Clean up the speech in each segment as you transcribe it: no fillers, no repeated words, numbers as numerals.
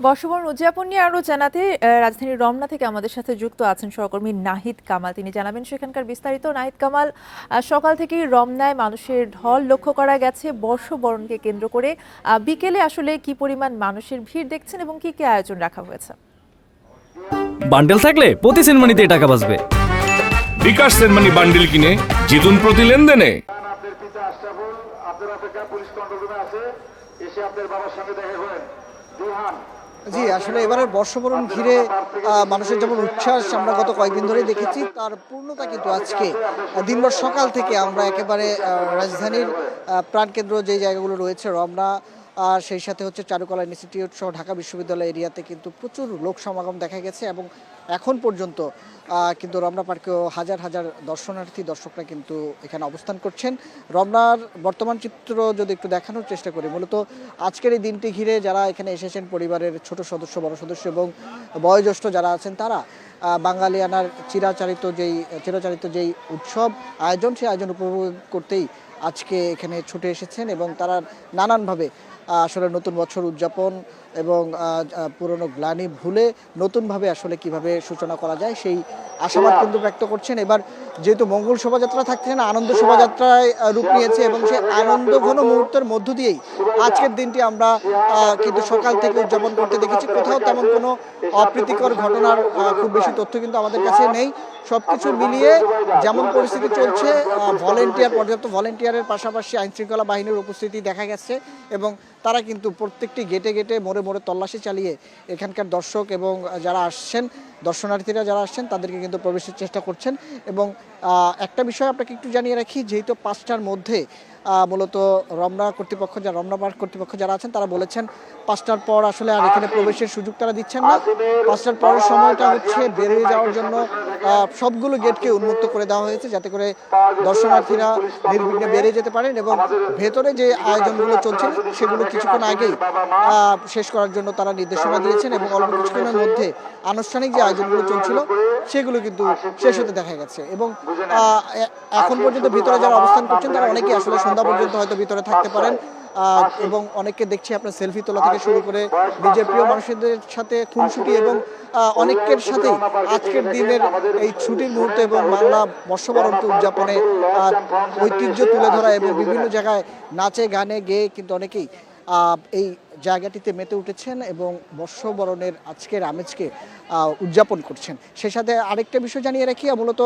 বর্ষবরণ উদযাপন নিয়ে আরো জানাতে রাজধানীর রমনা থেকে আমাদের সাথে যুক্ত আছেন সহকর্মী নাহিদ কামাল। তিনি জানাবেন সেখানকার বিস্তারিত। নাহিদ কামাল, সকাল থেকেই রমনায় মানুষের ঢল লক্ষ্য করা গেছে বর্ষবরণকে কেন্দ্র করে। বিকেলে আসলে কি পরিমাণ মানুষের ভিড় দেখছেন এবং কি কি আয়োজন রাখা হয়েছে? বান্ডেল থাকলে প্রতি সেনমানিতে টাকা বাঁচবে। বিকাশ সেনমানি বান্ডেল কিনে জিতুন প্রতি লেনদেনে। আপনার পিতা আশরাফুল আপনার অপেক্ষা পুলিশ কন্ট্রোল রুমে আছে, এসে আপনার বাবার সঙ্গে দেখা করেন। দুহান জি, আসলে এবারের বর্ষবরণ ঘিরে মানুষের যেমন উচ্ছ্বাস আমরা গত কয়েকদিন ধরেই দেখেছি, তার পূর্ণতা কিন্তু আজকে দিনভর সকাল থেকে আমরা একেবারে রাজধানীর প্রাণকেন্দ্র যে জায়গাগুলো রয়েছে রমনা, আর সেই সাথে হচ্ছে চারুকলা ইনস্টিটিউট সহ ঢাকা বিশ্ববিদ্যালয় এরিয়াতে কিন্তু প্রচুর লোক সমাগম দেখা গেছে এবং এখন পর্যন্ত কিন্তু রমনা পার্কেও হাজার হাজার দর্শকরা কিন্তু এখানে অবস্থান করছেন। রমনার বর্তমান চিত্র যদি একটু দেখানোর চেষ্টা করি, মূলত আজকের এই দিনটি ঘিরে যারা এখানে এসেছেন পরিবারের ছোট সদস্য, বড় সদস্য এবং বয়োজ্যেষ্ঠ যারা আছেন, তারা বাঙালিয়ানার চিরাচারিত যেই উৎসব আয়োজন, সেই আয়োজন উপভোগ করতেই আজকে এখানে ছুটে এসেছেন এবং তারা নানানভাবে আসলে নতুন বছর উদযাপন এবং পুরনো গ্লানি ভুলে নতুনভাবে আসলে কিভাবে সূচনা করা যায় সেই আশাবাদ কিন্তু ব্যক্ত করছেন। এবার যেহেতু মঙ্গল শোভাযাত্রা থাকছে না, আনন্দ শোভাযাত্রায় রূপ নিয়েছে এবং সেই আনন্দ ঘন মুহূর্তের মধ্য দিয়েই আজকের দিনটি আমরা কিন্তু সকাল থেকে উদযাপন করতে দেখেছি। কোথাও তেমন কোনো অপ্রীতিকর ঘটনার খুব বেশি তথ্য কিন্তু আমাদের কাছে নেই। সবকিছু মিলিয়ে যেমন পরিস্থিতি চলছে, পর্যাপ্ত ভলেন্টিয়ারের পাশাপাশি আইনশৃঙ্খলা বাহিনীর উপস্থিতি দেখা গেছে এবং তারা কিন্তু প্রত্যেকটি গেটে মোড়ে তল্লাশি চালিয়ে এখানকার দর্শক এবং যারা আসছেন, দর্শনার্থীরা যারা আসছেন তাদেরকে কিন্তু প্রবেশের চেষ্টা করছেন। এবং একটা বিষয় আপনাকে একটু জানিয়ে রাখি, যেহেতু 5টার মধ্যে মূলত রমনা পার্ক কর্তৃপক্ষ যারা আছেন তারা বলেছেন 5টার পর আসলে আর এখানে প্রবেশের সুযোগ তারা দিচ্ছেন না। 5টার পরের সময়টা হচ্ছে বেরিয়ে যাওয়ার জন্য সবগুলো গেটকে উন্মুক্ত করে দেওয়া হয়েছে, যাতে করে দর্শনার্থীরা নির্বিঘ্নে বেরিয়ে যেতে পারেন এবং ভেতরে যে আয়োজনগুলো চলছে সেগুলো কিছুক্ষণ আগেই শেষ করার জন্য তারা নির্দেশনা দিয়েছেন এবং অল্প কিছুক্ষণের মধ্যে আনুষ্ঠানিক যে আয়োজনগুলো চলছিল সেগুলো কিন্তু শেষ হতে দেখা গেছে। এবং এখন পর্যন্ত ভিতরে যারা অবস্থান করছেন তারা অনেকেই আসলে সন্ধ্যা পর্যন্ত হয়তো ভিতরে থাকতে পারেন এবং অনেককে দেখছি আপনার সেলফি তোলা থেকে শুরু করে নিজের প্রিয় মানুষদের সাথে খুনসুটি এবং অনেকের সাথেই আজকের দিনের এই ছুটির মুহূর্ত এবং বাংলা বর্ষবরণকে উদযাপনে ঐতিহ্য তুলে ধরা এবং বিভিন্ন জায়গায় নাচে গানে গেয়ে কিন্তু অনেকেই এই জায়গাটিতে মেতে উঠেছেন এবং বর্ষবরণের আজকের আমেজকে উদযাপন করছেন। সেই সাথে আরেকটা বিষয় জানিয়ে রাখি, মূলত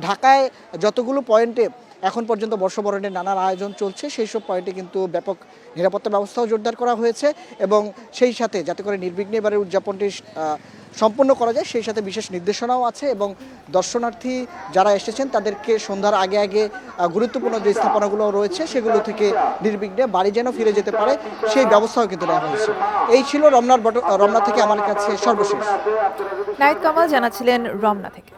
ঢাকায় যতগুলো পয়েন্টে এখন পর্যন্ত বর্ষবরণের নানান আয়োজন চলছে সেই সব পয়েন্টে কিন্তু ব্যাপক নিরাপত্তা ব্যবস্থাও জোরদার করা হয়েছে এবং সেই সাথে যাতে করে নির্বিঘ্নে এবারে উদযাপনটি সম্পন্ন করা যায় সেই সাথে বিশেষ নির্দেশনাও আছে এবং দর্শনার্থী যারা এসেছেন তাদেরকে সন্ধ্যার আগে গুরুত্বপূর্ণ যে স্থাপনাগুলো রয়েছে সেগুলো থেকে নির্বিঘ্নে বাড়ি যেন ফিরে যেতে পারে সেই ব্যবস্থাও কিন্তু নেওয়া হয়েছে। এই ছিল রমনা থেকে আমার কাছে সর্বশেষ। নাহিদ কামাল জানাচ্ছিলেন রমনা থেকে।